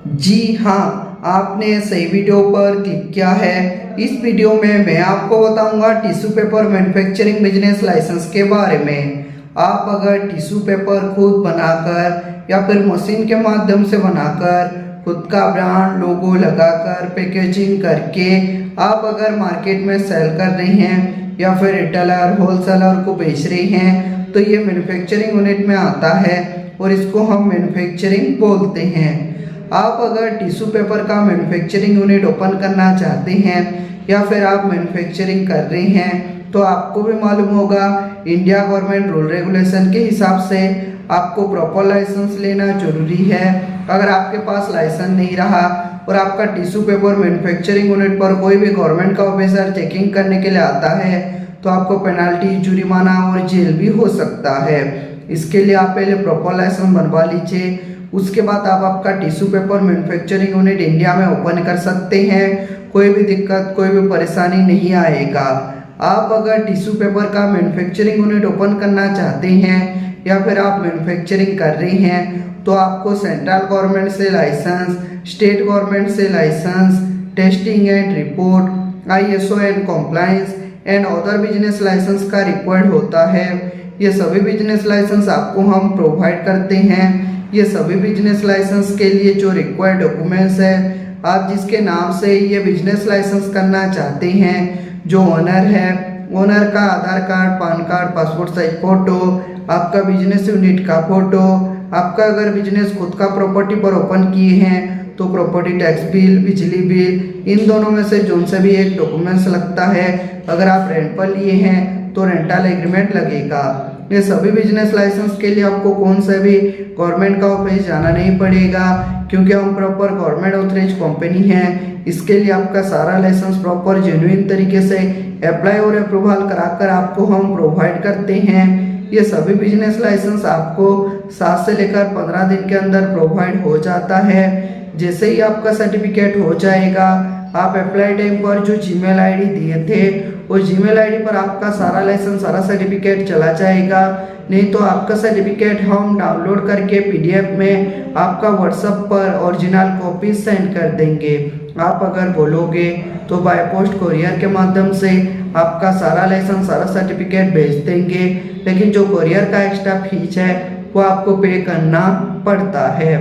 जी हाँ, आपने सही वीडियो पर क्लिक किया है। इस वीडियो में मैं आपको बताऊंगा tissue paper manufacturing business licence के बारे में। आप अगर टिश्यू पेपर खुद बनाकर या फिर मशीन के माध्यम से बनाकर खुद का ब्रांड लोगो लगाकर पैकेजिंग करके आप अगर मार्केट में सेल कर रहे हैं या फिर रिटेलर होलसेलर को बेच रहे हैं तो ये मैन्युफैक्चरिंग यूनिट में आता है और इसको हम मैन्युफैक्चरिंग बोलते हैं। आप अगर टिश्यू पेपर का मैन्युफैक्चरिंग यूनिट ओपन करना चाहते हैं या फिर आप मैन्युफैक्चरिंग कर रहे हैं तो आपको भी मालूम होगा इंडिया गवर्नमेंट रूल रेगुलेशन के हिसाब से आपको प्रॉपर लाइसेंस लेना जरूरी है। अगर आपके पास लाइसेंस नहीं रहा और आपका टिश्यू पेपर मैन्युफैक्चरिंग यूनिट पर कोई भी गवर्नमेंट का ऑफिसर चेकिंग करने के लिए आता है तो आपको पेनाल्टी, जुर्माना और जेल भी हो सकता है। इसके लिए आप पहले प्रॉपर लाइसेंस बनवा लीजिए, उसके बाद आप आपका tissue paper manufacturing unit India में ओपन कर सकते हैं। कोई भी दिक्कत, कोई भी परेशानी नहीं आएगा। आप अगर टिश्यू पेपर का मैन्युफैक्चरिंग यूनिट ओपन करना चाहते हैं या फिर आप मैन्युफैक्चरिंग कर रहे हैं तो आपको सेंट्रल गवर्नमेंट से लाइसेंस, स्टेट गवर्नमेंट से licence, testing and report, ISO and compliance and other business licence का रिक्वायर्ड होता है। ये सभी बिजनेस लाइसेंस आपको हम प्रोवाइड करते हैं। ये सभी बिजनेस लाइसेंस के लिए जो रिक्वायर्ड डॉक्यूमेंट्स है, आप जिसके नाम से ये बिजनेस लाइसेंस करना चाहते हैं, जो ओनर है, ओनर का Aadhaar card, PAN card, passport size photo, आपका बिजनेस यूनिट का फोटो, आपका अगर बिजनेस खुद का प्रॉपर्टी पर ओपन किए हैं तो प्रॉपर्टी टैक्स बिल, बिजली बिल, इन दोनों में से जो से भी एक डॉक्यूमेंट्स लगता है। अगर आप रेंट पर लिए हैं तो रेंटल एग्रीमेंट लगेगा। ये सभी बिजनेस लाइसेंस के लिए आपको कौन सा भी गवर्नमेंट का ऑफिस जाना नहीं पड़ेगा क्योंकि हम प्रॉपर गवर्नमेंट ऑथराइज कंपनी हैं। इसके लिए आपका सारा लाइसेंस प्रॉपर जेन्युइन तरीके से अप्लाई और अप्रूवल कराकर आपको हम प्रोवाइड करते हैं। ये सभी बिजनेस लाइसेंस आपको 7 से लेकर 15 दिन के अंदर प्रोवाइड हो जाता है। जैसे ही आपका सर्टिफिकेट हो जाएगा, आप अप्लाई टाइम पर जो जीमेल आईडी दिए थे वो जीमेल आईडी पर आपका सारा लाइसेंस, सारा सर्टिफिकेट चला जाएगा। नहीं तो आपका सर्टिफिकेट हम डाउनलोड करके PDF में आपका व्हाट्सएप पर ओरिजिनल कॉपी सेंड कर देंगे। आप अगर बोलोगे तो बाय पोस्ट कोरियर के माध्यम से आपका सारा लाइसेंस, सारा सर्टिफिकेट भेज देंगे, लेकिन जो कोरियर का एक्स्ट्रा फीस है वो आपको पे करना पड़ता है।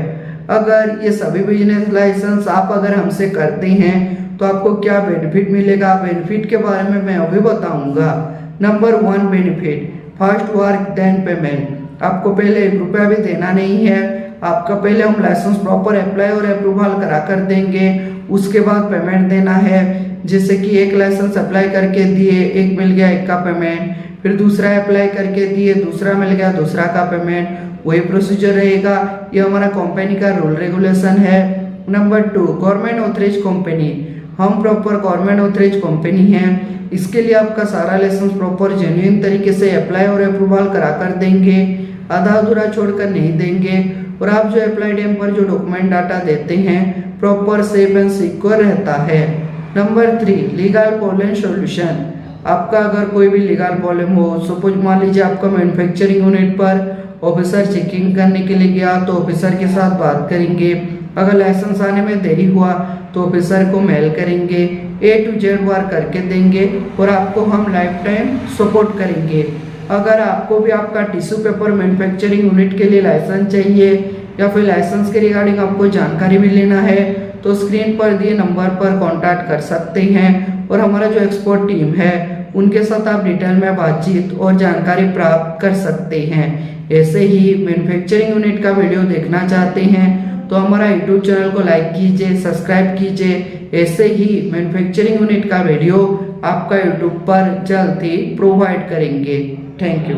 अगर ये सभी बिजनेस लाइसेंस आप अगर हमसे करते हैं तो आपको क्या बेनिफिट मिलेगा, बेनिफिट के बारे में मैं अभी बताऊंगा। Number 1 benefit, first work then payment. आपको पहले 1 रुपया भी देना नहीं है। आपका पहले हम लाइसेंस प्रॉपर अप्लाई और अप्रूवल करा कर देंगे, उसके बाद पेमेंट देना है। जैसे कि एक लाइसेंस अप्लाई करके दिए, एक मिल गया, एक का पेमेंट, फिर दूसरा अप्लाई करके दिए, दूसरा मिल गया, दूसरा का पेमेंट, वही प्रोसीजर रहेगा। ये हमारा कंपनी का रूल रेगुलेशन है। Number 2 government authorise company. हम प्रॉपर गवर्नमेंट ऑथराइज कंपनी हैं। इसके लिए आपका सारा लाइसेंस प्रॉपर जेन्युइन तरीके से अप्लाई और अप्रूवल करा कर देंगे, आधा अधूरा छोड़कर नहीं देंगे। और आप जो अप्लाई टाइम पर जो डॉक्यूमेंट डाटा देते हैं प्रॉपर सेफ एंड सिक्योर रहता है। Number 3 legal problem solution. आपका अगर कोई भी लीगल प्रॉब्लम हो, सपोज मान लीजिए आपका मैन्युफैक्चरिंग यूनिट पर ऑफिसर चेकिंग करने के लिए गया तो ऑफिसर के साथ बात करेंगे। अगर लाइसेंस आने में देरी हुआ तो ऑफिसर को मेल करेंगे, A to Z वर्क करके देंगे और आपको हम लाइफ टाइम सपोर्ट करेंगे। अगर आपको भी आपका टिश्यू पेपर मैन्युफैक्चरिंग यूनिट के लिए लाइसेंस चाहिए या फिर लाइसेंस के रिगार्डिंग आपको जानकारी भी लेना है तो स्क्रीन पर दिए नंबर पर कॉन्टैक्ट कर सकते हैं और हमारा जो एक्सपर्ट टीम है उनके साथ आप डिटेल में बातचीत और जानकारी प्राप्त कर सकते हैं। ऐसे ही मैन्युफैक्चरिंग यूनिट का वीडियो देखना चाहते हैं तो हमारा YouTube चैनल को लाइक कीजिए, सब्सक्राइब कीजिए। ऐसे ही मैन्युफैक्चरिंग यूनिट का वीडियो आपका YouTube पर जल्द ही प्रोवाइड करेंगे। Thank you.